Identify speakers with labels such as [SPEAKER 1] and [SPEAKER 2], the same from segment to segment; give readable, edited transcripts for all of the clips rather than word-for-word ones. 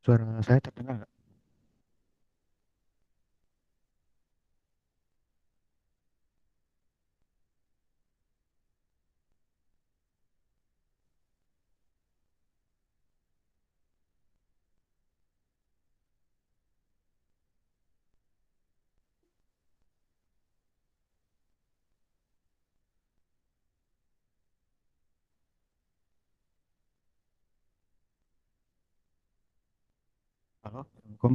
[SPEAKER 1] Suara saya terdengar nggak? Halo, Assalamualaikum.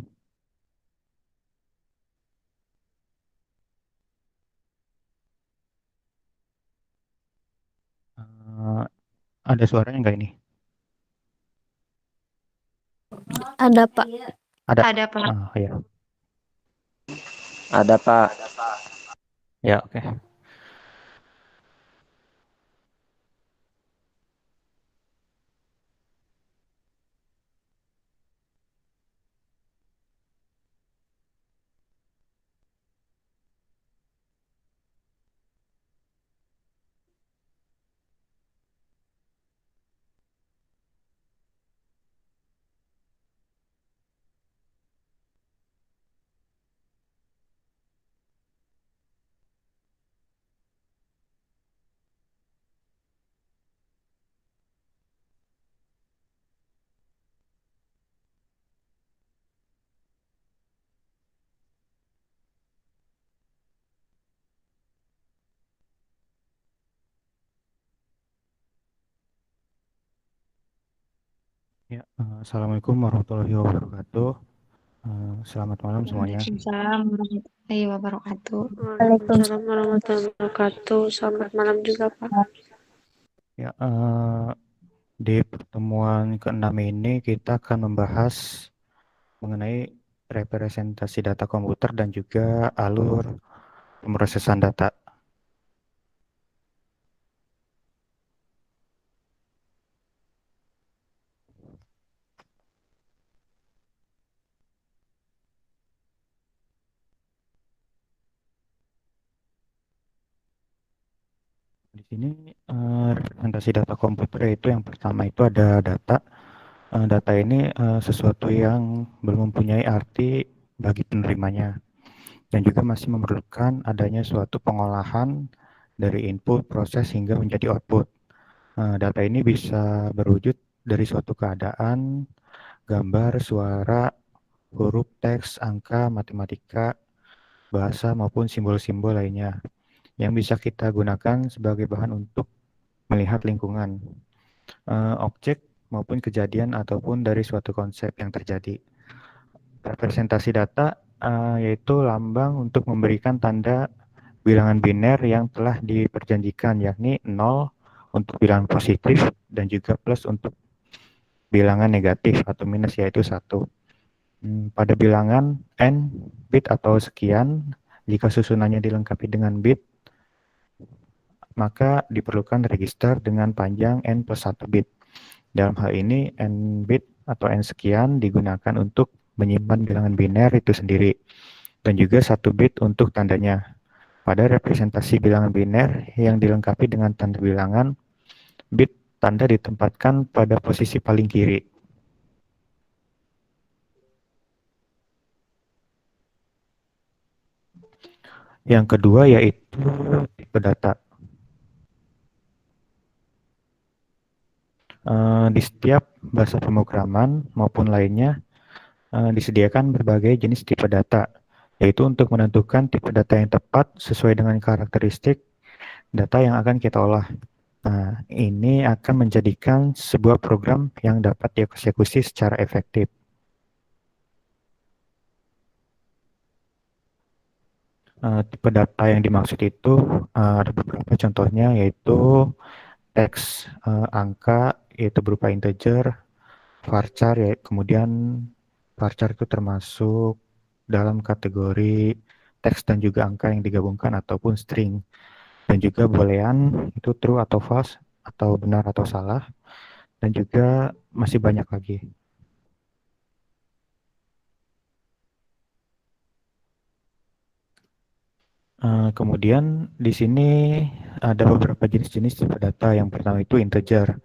[SPEAKER 1] Eh, ada suaranya nggak ini?
[SPEAKER 2] Ada, Pak.
[SPEAKER 1] Ada.
[SPEAKER 3] Ada, Pak.
[SPEAKER 1] Ya,
[SPEAKER 4] Ada Pak.
[SPEAKER 1] ya oke. Ya, Assalamualaikum warahmatullahi wabarakatuh. Selamat malam semuanya.
[SPEAKER 3] Waalaikumsalam warahmatullahi wabarakatuh.
[SPEAKER 2] Waalaikumsalam.
[SPEAKER 5] Waalaikumsalam warahmatullahi wabarakatuh. Selamat malam juga, Pak.
[SPEAKER 1] Ya, di pertemuan ke-6 ini kita akan membahas mengenai representasi data komputer dan juga alur pemrosesan data. Di sini representasi data komputer itu yang pertama itu ada data. Data ini sesuatu yang belum mempunyai arti bagi penerimanya dan juga masih memerlukan adanya suatu pengolahan dari input, proses hingga menjadi output. Data ini bisa berwujud dari suatu keadaan, gambar, suara, huruf, teks, angka, matematika, bahasa maupun simbol-simbol lainnya yang bisa kita gunakan sebagai bahan untuk melihat lingkungan, objek maupun kejadian ataupun dari suatu konsep yang terjadi. Representasi data yaitu lambang untuk memberikan tanda bilangan biner yang telah diperjanjikan, yakni 0 untuk bilangan positif dan juga plus untuk bilangan negatif atau minus, yaitu 1. Pada bilangan n bit atau sekian, jika susunannya dilengkapi dengan bit, maka diperlukan register dengan panjang n plus 1 bit. Dalam hal ini, n bit atau n sekian digunakan untuk menyimpan bilangan biner itu sendiri, dan juga 1 bit untuk tandanya. Pada representasi bilangan biner yang dilengkapi dengan tanda bilangan, bit tanda ditempatkan pada posisi paling kiri. Yang kedua yaitu tipe data. Di setiap bahasa pemrograman maupun lainnya disediakan berbagai jenis tipe data, yaitu untuk menentukan tipe data yang tepat sesuai dengan karakteristik data yang akan kita olah. Nah, ini akan menjadikan sebuah program yang dapat dieksekusi secara efektif. Tipe data yang dimaksud itu ada beberapa contohnya, yaitu teks, angka, yaitu berupa integer, varchar, ya, kemudian varchar itu termasuk dalam kategori teks dan juga angka yang digabungkan ataupun string. Dan juga boolean itu true atau false atau benar atau salah, dan juga masih banyak lagi. Kemudian di sini ada beberapa jenis-jenis tipe data. Yang pertama itu integer.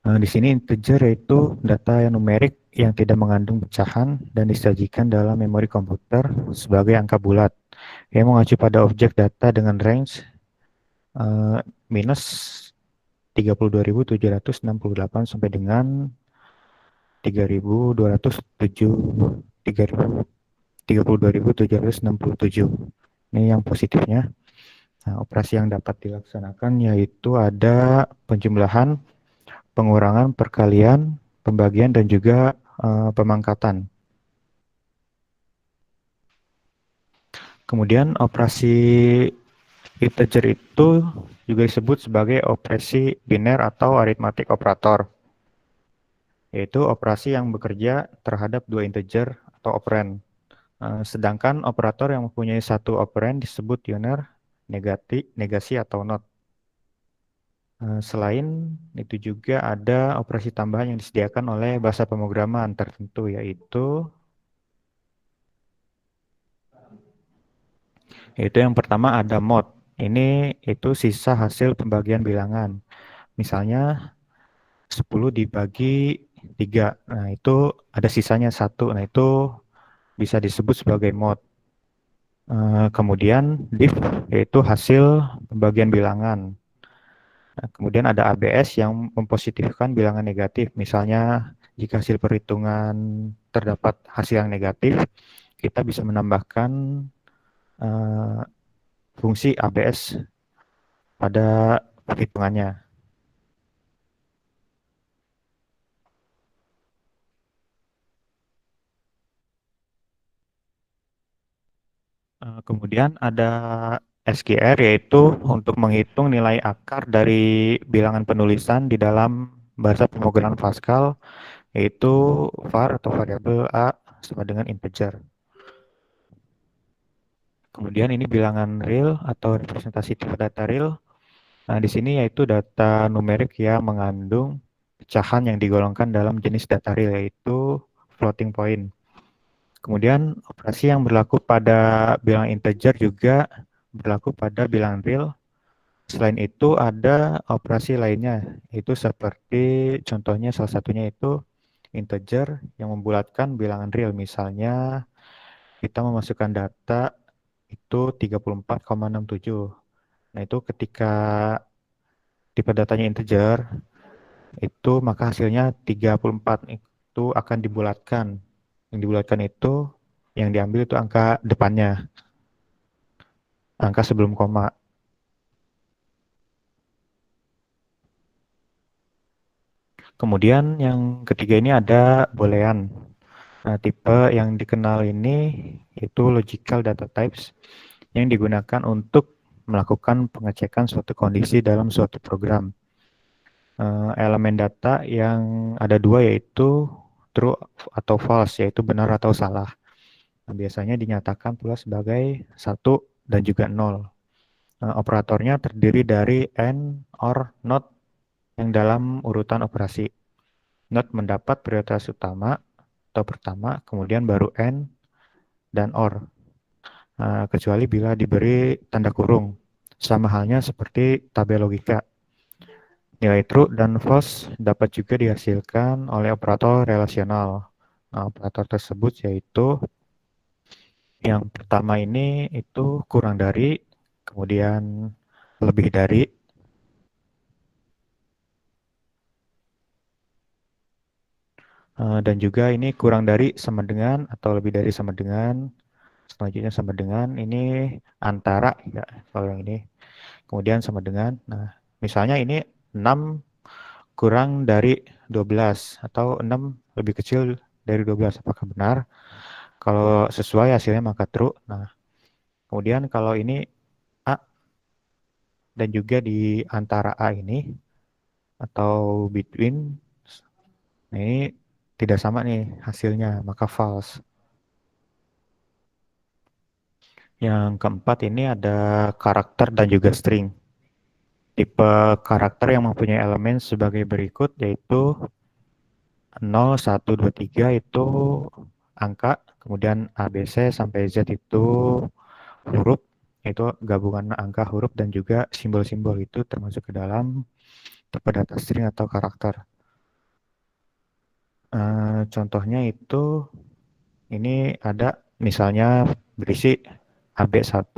[SPEAKER 1] Di sini integer yaitu data yang numerik yang tidak mengandung pecahan dan disajikan dalam memori komputer sebagai angka bulat yang mengacu pada objek data dengan range minus 32.768 sampai dengan 32.767. Ini yang positifnya. Nah, operasi yang dapat dilaksanakan yaitu ada penjumlahan, pengurangan, perkalian, pembagian, dan juga pemangkatan. Kemudian operasi integer itu juga disebut sebagai operasi biner atau arithmetic operator, yaitu operasi yang bekerja terhadap dua integer atau operand. Sedangkan operator yang mempunyai satu operand disebut unary, negasi, atau not. Selain itu juga ada operasi tambahan yang disediakan oleh bahasa pemrograman tertentu, yaitu yang pertama ada mod. Ini itu sisa hasil pembagian bilangan. Misalnya 10 dibagi 3. Nah, itu ada sisanya 1. Nah, itu bisa disebut sebagai mod. Kemudian div yaitu hasil pembagian bilangan. Nah, kemudian ada ABS yang mempositifkan bilangan negatif. Misalnya jika hasil perhitungan terdapat hasil yang negatif, kita bisa menambahkan fungsi ABS pada perhitungannya. Kemudian ada SQR, yaitu untuk menghitung nilai akar dari bilangan penulisan di dalam bahasa pemrograman Pascal, yaitu var atau variabel A sama dengan integer. Kemudian ini bilangan real atau representasi tipe data real. Nah, di sini yaitu data numerik yang mengandung pecahan yang digolongkan dalam jenis data real, yaitu floating point. Kemudian operasi yang berlaku pada bilangan integer juga berlaku pada bilangan real. Selain itu ada operasi lainnya, itu seperti contohnya salah satunya itu integer yang membulatkan bilangan real. Misalnya kita memasukkan data itu 34,67. Nah, itu ketika tipe datanya integer, itu maka hasilnya 34 itu akan dibulatkan. Yang dibulatkan itu yang diambil itu angka depannya, angka sebelum koma. Kemudian yang ketiga ini ada boolean. Nah, tipe yang dikenal ini itu logical data types yang digunakan untuk melakukan pengecekan suatu kondisi dalam suatu program. Elemen data yang ada dua, yaitu true atau false, yaitu benar atau salah. Nah, biasanya dinyatakan pula sebagai 1 dan juga 0. Operatornya terdiri dari AND, OR, NOT yang dalam urutan operasi. NOT mendapat prioritas utama atau pertama, kemudian baru AND dan OR. Kecuali bila diberi tanda kurung. Sama halnya seperti tabel logika. Nilai true dan false dapat juga dihasilkan oleh operator relasional. Nah, operator tersebut yaitu yang pertama ini itu kurang dari, kemudian lebih dari, dan juga ini kurang dari sama dengan atau lebih dari sama dengan, selanjutnya sama dengan, ini antara ya kalau yang ini, kemudian sama dengan. Nah, misalnya ini 6 kurang dari 12 atau 6 lebih kecil dari 12, apakah benar? Kalau sesuai hasilnya maka true. Nah, kemudian kalau ini A dan juga di antara A ini atau between, nah ini tidak sama nih hasilnya, maka false. Yang keempat ini ada karakter dan juga string. Tipe karakter yang mempunyai elemen sebagai berikut, yaitu 0, 1, 2, 3 itu angka, kemudian A, B, C sampai Z itu huruf, itu gabungan angka, huruf, dan juga simbol-simbol, itu termasuk ke dalam tipe data string atau karakter. Contohnya itu ini ada misalnya berisi AB1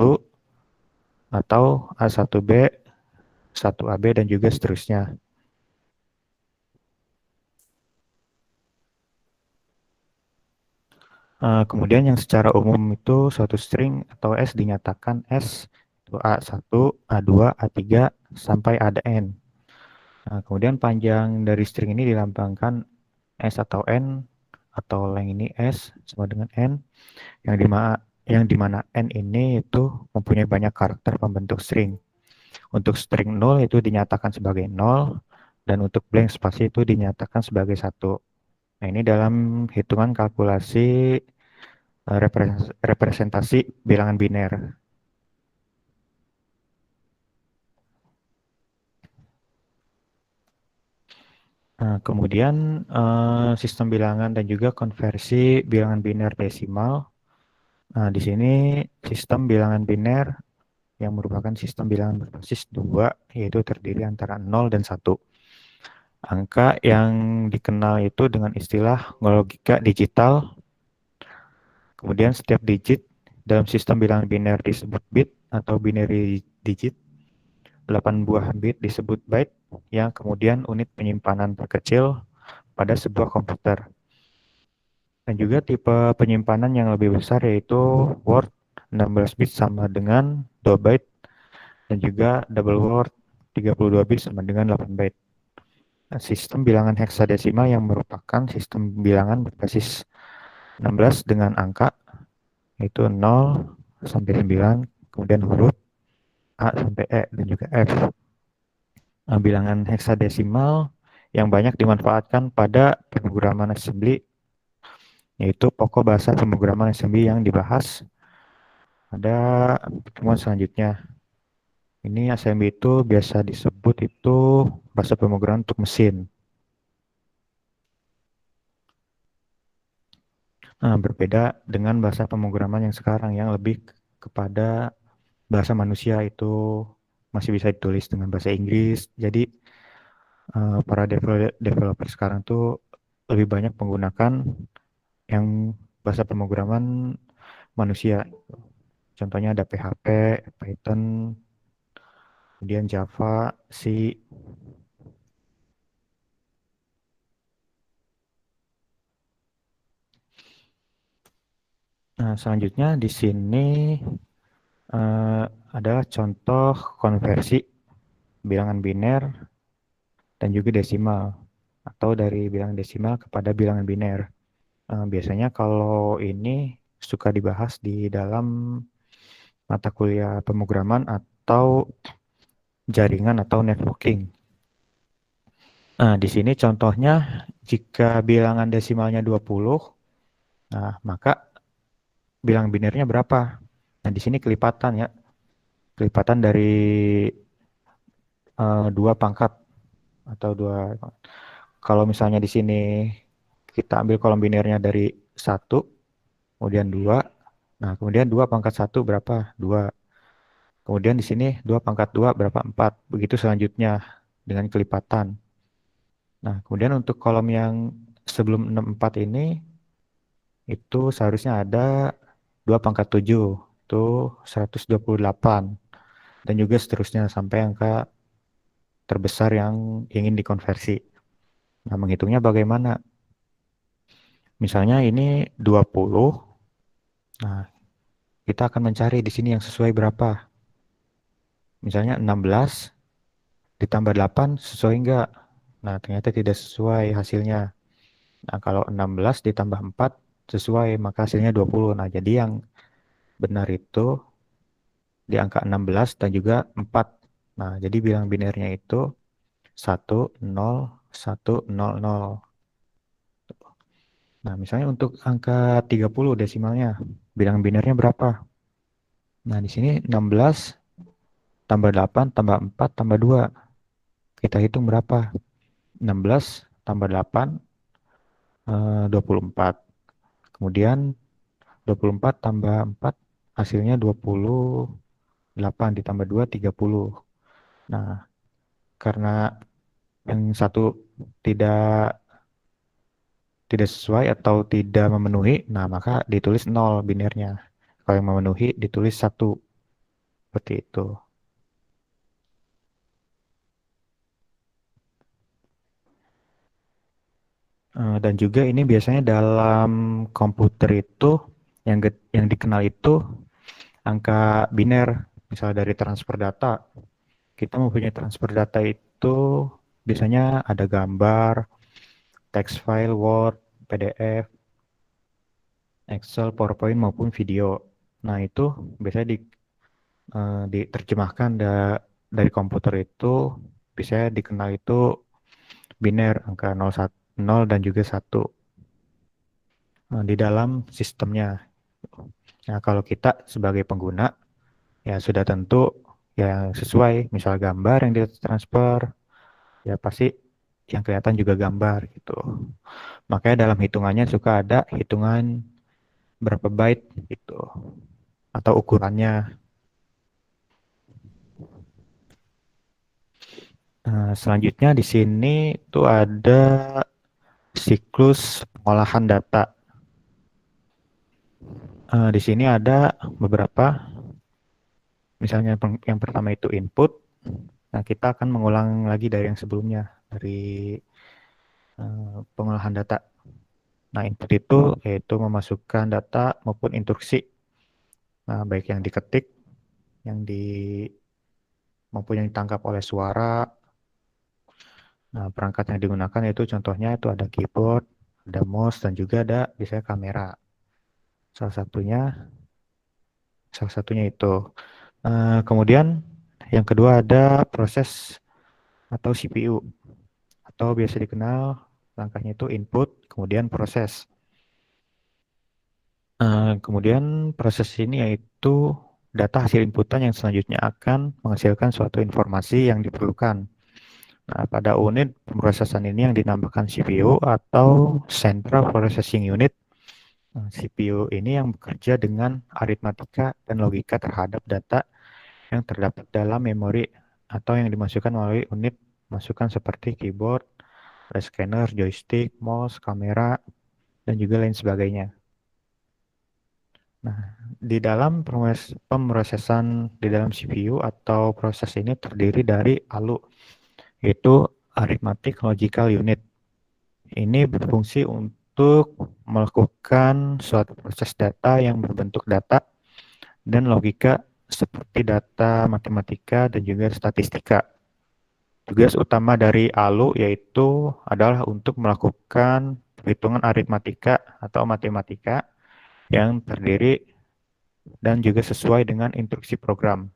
[SPEAKER 1] atau A1B, 1AB dan juga seterusnya. Kemudian yang secara umum itu suatu string atau S dinyatakan S itu A1, A2, A3 sampai ada N. Nah, kemudian panjang dari string ini dilambangkan S atau N atau length ini S sama dengan N yang dimana N ini itu mempunyai banyak karakter pembentuk string. Untuk string 0 itu dinyatakan sebagai 0 dan untuk blank spasi itu dinyatakan sebagai 1. Nah, ini dalam hitungan kalkulasi representasi bilangan biner. Nah, kemudian sistem bilangan dan juga konversi bilangan biner desimal. Nah, di sini sistem bilangan biner yang merupakan sistem bilangan berbasis 2, yaitu terdiri antara 0 dan 1. Angka yang dikenal itu dengan istilah logika digital. Kemudian setiap digit dalam sistem bilangan biner disebut bit atau binary digit. 8 buah bit disebut byte, yang kemudian unit penyimpanan terkecil pada sebuah komputer. Dan juga tipe penyimpanan yang lebih besar yaitu word 16 bit sama dengan 2 byte dan juga double word 32 bit sama dengan 8 byte. Nah, sistem bilangan heksadesimal yang merupakan sistem bilangan berbasis 16 dengan angka yaitu 0 sampai 9, kemudian huruf A sampai E dan juga F. Nah, bilangan heksadesimal yang banyak dimanfaatkan pada pemrograman assembly, yaitu pokok bahasa pemrograman assembly yang dibahas pada pertemuan selanjutnya. Ini assembly itu biasa disebut itu bahasa pemrograman untuk mesin. Nah, berbeda dengan bahasa pemrograman yang sekarang yang lebih kepada bahasa manusia, itu masih bisa ditulis dengan bahasa Inggris. Jadi para developer sekarang tuh lebih banyak menggunakan yang bahasa pemrograman manusia. Contohnya ada PHP, Python, kemudian Java, C. Nah, selanjutnya di sini eh, adalah contoh konversi bilangan biner dan juga desimal atau dari bilangan desimal kepada bilangan biner. Biasanya kalau ini suka dibahas di dalam mata kuliah pemrograman atau jaringan atau networking. Nah, di sini contohnya jika bilangan desimalnya 20, nah maka bilangan binernya berapa? Nah, di sini kelipatan ya. Kelipatan dari 2 pangkat atau 2. Kalau misalnya di sini kita ambil kolom binernya dari 1, kemudian 2. Nah, kemudian 2 pangkat 1 berapa? 2. Kemudian di sini 2 pangkat 2 berapa? 4. Begitu selanjutnya dengan kelipatan. Nah, kemudian untuk kolom yang sebelum 64 ini itu seharusnya ada 2 pangkat 7. Itu 128. Dan juga seterusnya sampai angka terbesar yang ingin dikonversi. Nah, menghitungnya bagaimana? Misalnya ini 20. Nah, kita akan mencari di sini yang sesuai berapa. Misalnya 16 ditambah 8 sesuai enggak? Nah, ternyata tidak sesuai hasilnya. Nah, kalau 16 ditambah 4 sesuai, maka hasilnya 20. Nah, jadi yang benar itu di angka 16 dan juga 4. Nah, jadi bilang binernya itu 1, 0, 1, 0, 0. Nah, misalnya untuk angka 30 desimalnya, bilang binernya berapa? Nah, di sini 16 tambah 8 tambah 4 tambah 2. Kita hitung berapa? 16 tambah 8, 24. Kemudian 24 tambah 4, hasilnya 28 ditambah 2, 30. Nah, karena yang satu tidak tidak sesuai atau tidak memenuhi, nah maka ditulis 0 binernya. Kalau yang memenuhi ditulis 1. Seperti itu. Dan juga ini biasanya dalam komputer itu yang dikenal itu angka biner. Misal dari transfer data, kita mempunyai transfer data itu biasanya ada gambar, text file, Word, PDF, Excel, PowerPoint maupun video. Nah itu biasanya diterjemahkan dari komputer itu biasanya dikenal itu biner angka 0, 0 dan juga 1 di dalam sistemnya. Nah, kalau kita sebagai pengguna ya sudah tentu ya sesuai, misal gambar yang ditransfer ya pasti yang kelihatan juga gambar gitu. Makanya dalam hitungannya suka ada hitungan berapa byte gitu atau ukurannya. Nah, selanjutnya di sini tuh ada siklus pengolahan data. Di sini ada beberapa, misalnya yang pertama itu input. Nah, kita akan mengulang lagi dari yang sebelumnya, dari pengolahan data. Nah, input itu yaitu memasukkan data maupun instruksi. Nah, baik yang diketik, maupun yang ditangkap oleh suara. Nah, perangkat yang digunakan itu contohnya itu ada keyboard, ada mouse, dan juga ada biasanya kamera. Salah satunya itu. Kemudian yang kedua ada proses atau CPU, atau biasa dikenal langkahnya itu input, kemudian proses. Kemudian proses ini yaitu data hasil inputan yang selanjutnya akan menghasilkan suatu informasi yang diperlukan. Nah, pada unit pemrosesan ini yang dinamakan CPU atau Central Processing Unit. CPU ini yang bekerja dengan aritmatika dan logika terhadap data yang terdapat dalam memori atau yang dimasukkan melalui unit masukan seperti keyboard, scanner, joystick, mouse, kamera, dan juga lain sebagainya. Nah, di dalam pemrosesan di dalam CPU atau proses ini terdiri dari ALU, yaitu Arithmetic Logical Unit. Ini berfungsi untuk melakukan suatu proses data yang berbentuk data dan logika seperti data matematika dan juga statistika. Tugas utama dari ALU yaitu adalah untuk melakukan perhitungan aritmatika atau matematika yang terdiri dan juga sesuai dengan instruksi program.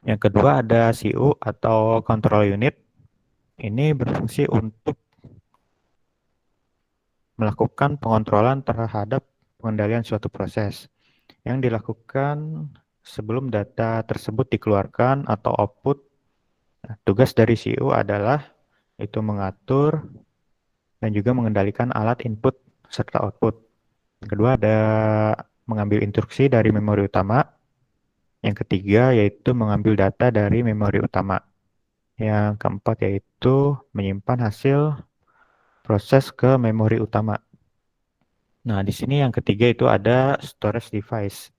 [SPEAKER 1] Yang kedua ada CU atau Control Unit. Ini berfungsi untuk melakukan pengontrolan terhadap pengendalian suatu proses yang dilakukan sebelum data tersebut dikeluarkan atau output. Nah, tugas dari CU adalah itu mengatur dan juga mengendalikan alat input serta output. Yang kedua ada mengambil instruksi dari memori utama. Yang ketiga yaitu mengambil data dari memori utama. Yang keempat yaitu menyimpan hasil proses ke memori utama. Nah, di sini yang ketiga itu ada storage device.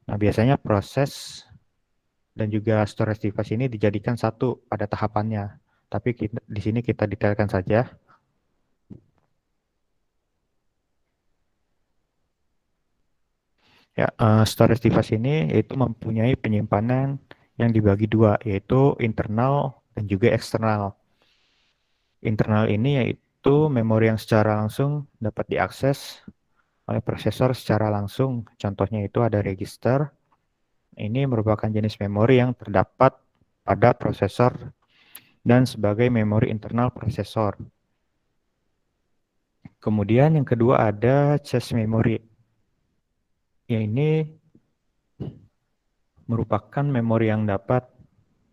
[SPEAKER 1] Nah, biasanya proses dan juga storage device ini dijadikan satu pada tahapannya. Tapi di sini kita detailkan saja. Ya, storage device ini yaitu mempunyai penyimpanan yang dibagi dua, yaitu internal dan juga eksternal. Internal ini yaitu memori yang secara langsung dapat diakses oleh prosesor secara langsung. Contohnya itu ada register. Ini merupakan jenis memori yang terdapat pada prosesor dan sebagai memori internal prosesor. Kemudian yang kedua ada cache memory. Ya, ini merupakan memori yang dapat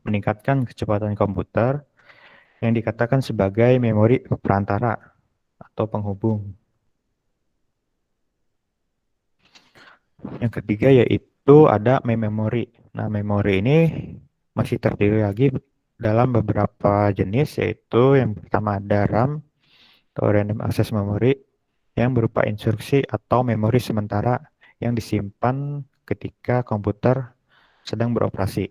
[SPEAKER 1] meningkatkan kecepatan komputer yang dikatakan sebagai memori perantara atau penghubung. Yang ketiga yaitu ada memory. Nah, memori ini masih terdiri lagi dalam beberapa jenis, yaitu yang pertama ada RAM, atau random access memory yang berupa instruksi atau memori sementara yang disimpan ketika komputer sedang beroperasi.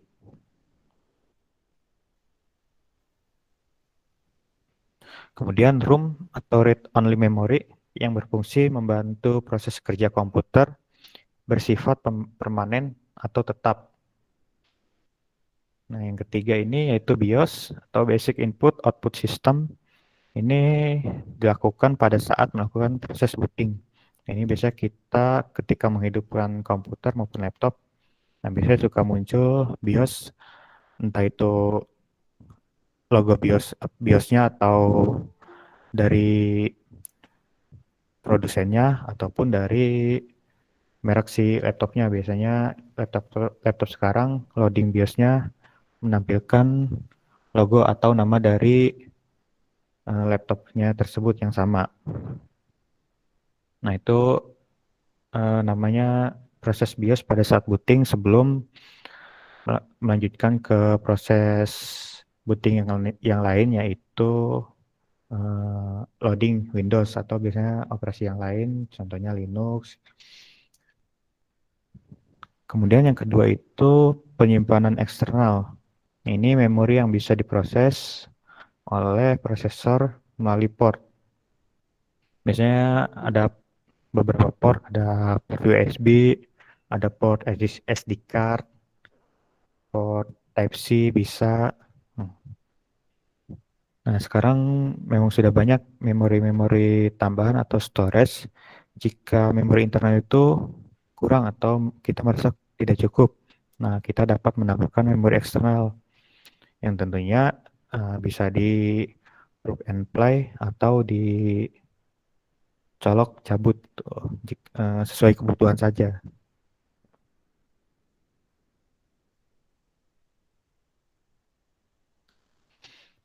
[SPEAKER 1] Kemudian ROM atau read-only memory yang berfungsi membantu proses kerja komputer bersifat permanen atau tetap. Nah, yang ketiga ini yaitu BIOS atau Basic Input Output System. Ini dilakukan pada saat melakukan proses booting. Ini biasanya kita ketika menghidupkan komputer maupun laptop, nah biasanya suka muncul BIOS, entah itu logo BIOSnya atau dari produsennya ataupun dari merek si laptopnya. Biasanya laptop laptop sekarang loading BIOSnya menampilkan logo atau nama dari laptopnya tersebut yang sama. Nah, itu namanya proses BIOS pada saat booting sebelum melanjutkan ke proses booting yang lain, yaitu loading Windows atau biasanya operasi yang lain, contohnya Linux. Kemudian yang kedua itu penyimpanan eksternal. Ini memori yang bisa diproses oleh prosesor melalui port. Biasanya ada beberapa port, ada port USB, ada port SD card, port Type-C bisa. Nah, sekarang memang sudah banyak memori-memori tambahan atau storage. Jika memori internal itu kurang atau kita merasa tidak cukup, nah kita dapat menambahkan memori eksternal yang tentunya bisa di plug and play atau dicolok cabut sesuai kebutuhan saja.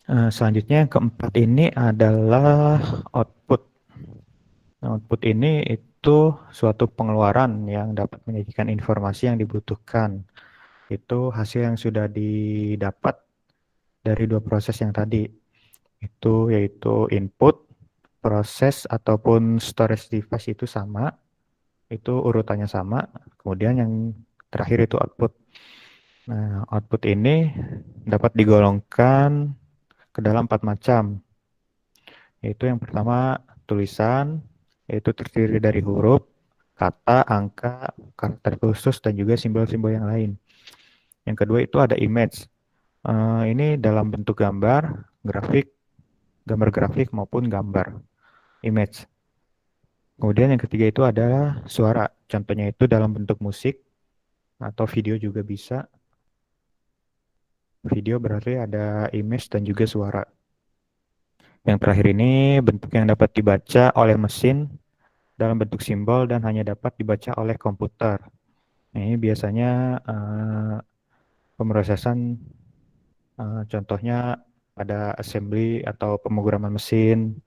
[SPEAKER 1] Selanjutnya yang keempat ini adalah output. Nah, output ini itu suatu pengeluaran yang dapat menyajikan informasi yang dibutuhkan. Itu hasil yang sudah didapat dari dua proses yang tadi. Itu yaitu input, proses ataupun storage device itu sama. Itu urutannya sama. Kemudian yang terakhir itu output. Nah, output ini dapat digolongkan ke dalam 4 macam. Yaitu yang pertama tulisan, yaitu terdiri dari huruf, kata, angka, karakter khusus, dan juga simbol-simbol yang lain. Yang kedua itu ada image. Ini dalam bentuk gambar, gambar grafik maupun gambar, image. Kemudian yang ketiga itu adalah suara. Contohnya itu dalam bentuk musik atau video juga bisa. Video berarti ada image dan juga suara. Yang terakhir ini bentuk yang dapat dibaca oleh mesin dalam bentuk simbol dan hanya dapat dibaca oleh komputer. Nah, ini biasanya pemrosesan contohnya ada assembly atau pemrograman mesin.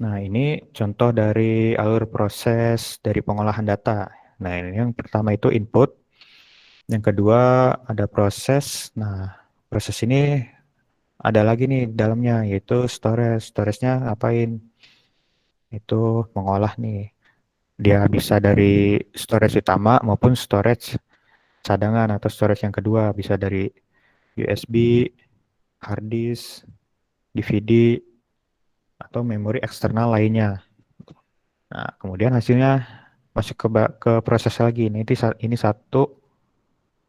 [SPEAKER 1] Nah, ini contoh dari alur proses dari pengolahan data. Nah, ini yang pertama itu input. Yang kedua ada proses. Nah, proses ini ada lagi nih dalamnya yaitu storage. Storage-nya ngapain? Itu mengolah nih. Dia bisa dari storage utama maupun storage cadangan atau storage yang kedua. Bisa dari USB, hard disk, DVD, atau memori eksternal lainnya. Nah, kemudian hasilnya masuk ke proses lagi. Ini satu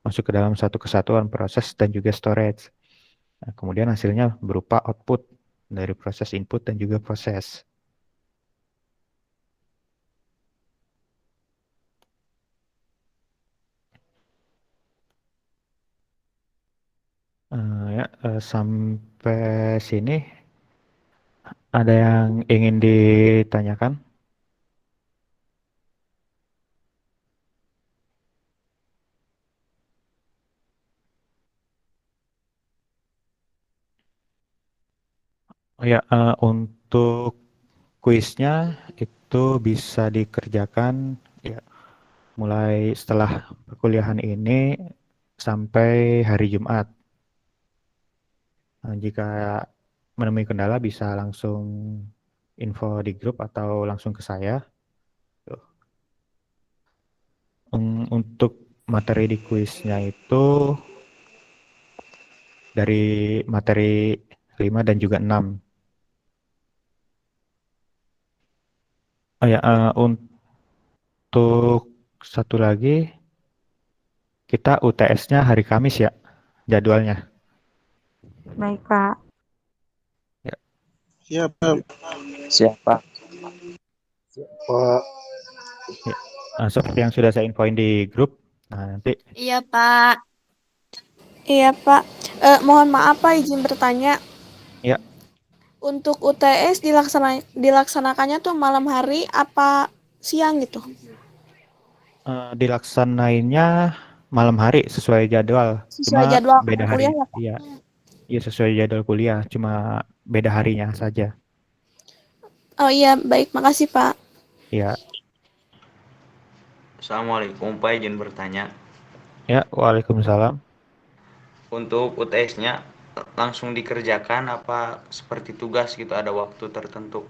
[SPEAKER 1] masuk ke dalam satu kesatuan proses dan juga storage. Nah, kemudian hasilnya berupa output dari proses input dan juga proses. Sampai sini ada yang ingin ditanyakan? Oh ya, untuk kuisnya itu bisa dikerjakan ya mulai setelah perkuliahan ini sampai hari Jumat. Nah, jika menemui kendala bisa langsung info di grup atau langsung ke saya. Tuh. Untuk materi di kuisnya itu dari materi 5 dan juga 6. Oh ya, untuk satu lagi, kita UTS-nya hari Kamis ya, jadwalnya.
[SPEAKER 3] Baik, Pak.
[SPEAKER 1] Ya,
[SPEAKER 4] Siap.
[SPEAKER 6] Siapa?
[SPEAKER 4] Pak.
[SPEAKER 1] ya. Seperti yang sudah saya infoin di grup, nah nanti
[SPEAKER 2] Iya, Pak.
[SPEAKER 7] Iya, Pak. Mohon maaf, Pak, izin bertanya.
[SPEAKER 1] ya
[SPEAKER 7] Untuk UTS dilaksanakannya tuh malam hari apa siang gitu?
[SPEAKER 1] dilaksanainnya malam hari sesuai jadwal, cuma
[SPEAKER 7] Sesuai jadwal
[SPEAKER 1] beda hari.
[SPEAKER 7] kuliah ya, Pak?
[SPEAKER 1] Iya, iya sesuai jadwal kuliah, cuma beda harinya saja.
[SPEAKER 7] Oh iya, baik. Makasih, Pak.
[SPEAKER 1] Ya,
[SPEAKER 6] Assalamualaikum, Pak, izin bertanya.
[SPEAKER 1] ya, waalaikumsalam.
[SPEAKER 6] Untuk UTS-nya langsung dikerjakan apa seperti tugas gitu, ada waktu tertentu?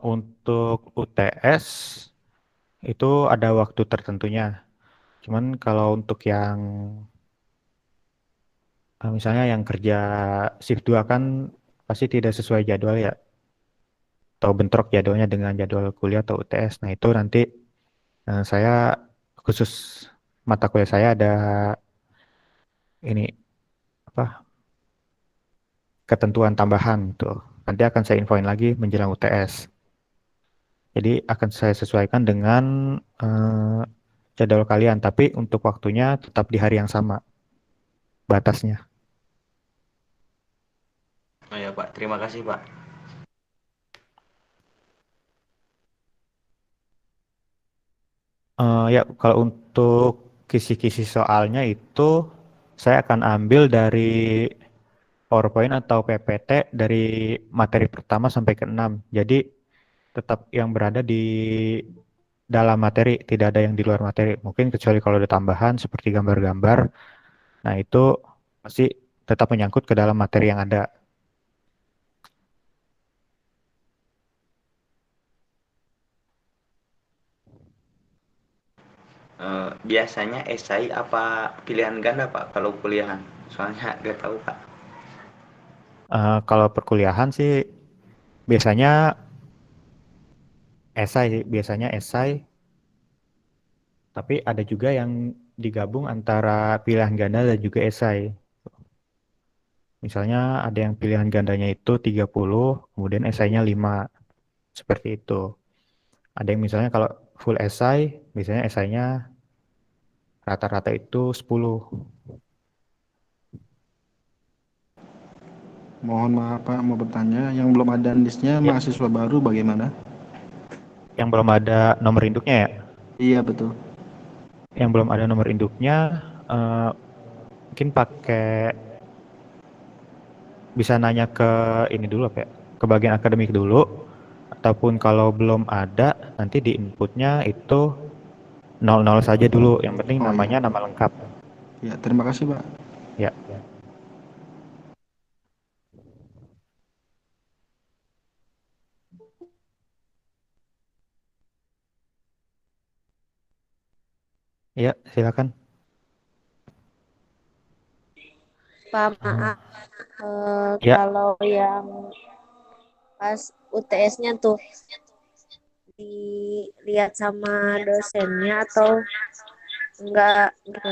[SPEAKER 1] Untuk UTS itu ada waktu tertentunya. Cuman kalau untuk yang misalnya yang kerja shift 2 kan pasti tidak sesuai jadwal ya, atau bentrok jadwalnya dengan jadwal kuliah atau UTS. Nah, itu nanti saya khusus mata kuliah saya ada ini apa ketentuan tambahan tuh. Nanti akan saya infoin lagi menjelang UTS. Jadi akan saya sesuaikan dengan jadwal kalian, tapi untuk waktunya tetap di hari yang sama batasnya.
[SPEAKER 6] Oh ya, Pak, terima kasih, Pak.
[SPEAKER 1] Ya, kalau untuk kisi-kisi soalnya itu saya akan ambil dari PowerPoint atau PPT dari materi pertama sampai ke 6. Jadi tetap yang berada di dalam materi, tidak ada yang di luar materi. Mungkin kecuali kalau ada tambahan seperti gambar-gambar. Nah, itu pasti tetap menyangkut ke dalam materi yang ada.
[SPEAKER 6] Biasanya esai apa pilihan ganda, Pak, kalau kuliahan? Soalnya nggak tahu, Pak.
[SPEAKER 1] Kalau perkuliahan sih biasanya esai sih, biasanya esai, tapi ada juga yang digabung antara pilihan ganda dan juga esai. Misalnya ada yang pilihan gandanya itu 30, kemudian esainya 5, seperti itu. Ada yang misalnya kalau full esai, biasanya esainya rata-rata itu 10.
[SPEAKER 4] Mohon maaf Pak, mau bertanya, yang belum ada listnya
[SPEAKER 1] Ya,
[SPEAKER 4] mahasiswa baru bagaimana?
[SPEAKER 1] yang belum ada nomor induknya ya.
[SPEAKER 4] Iya betul.
[SPEAKER 1] Yang belum ada nomor induknya, eh, mungkin pakai bisa nanya ke ini dulu apa ya, ke bagian akademik dulu, ataupun kalau belum ada, nanti di inputnya itu 00 saja dulu. Yang penting
[SPEAKER 4] Oh
[SPEAKER 1] namanya
[SPEAKER 4] iya.
[SPEAKER 1] nama lengkap.
[SPEAKER 4] Ya, terima kasih Pak.
[SPEAKER 1] Ya, ya silakan.
[SPEAKER 5] Pak,
[SPEAKER 1] Eh,
[SPEAKER 5] maaf.
[SPEAKER 1] ya,
[SPEAKER 5] Kalau yang pas UTS-nya tuh dilihat sama dosennya atau enggak gitu?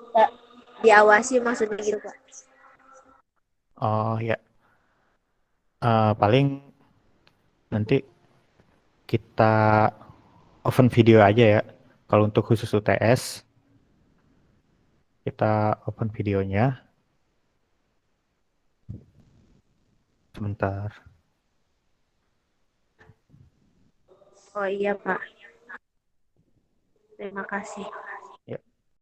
[SPEAKER 5] Enggak diawasi maksudnya gitu, Pak.
[SPEAKER 1] oh ya. Paling nanti kita open video aja ya. Kalau untuk khusus UTS, kita open videonya. Sebentar.
[SPEAKER 5] Oh iya, Pak. Terima kasih.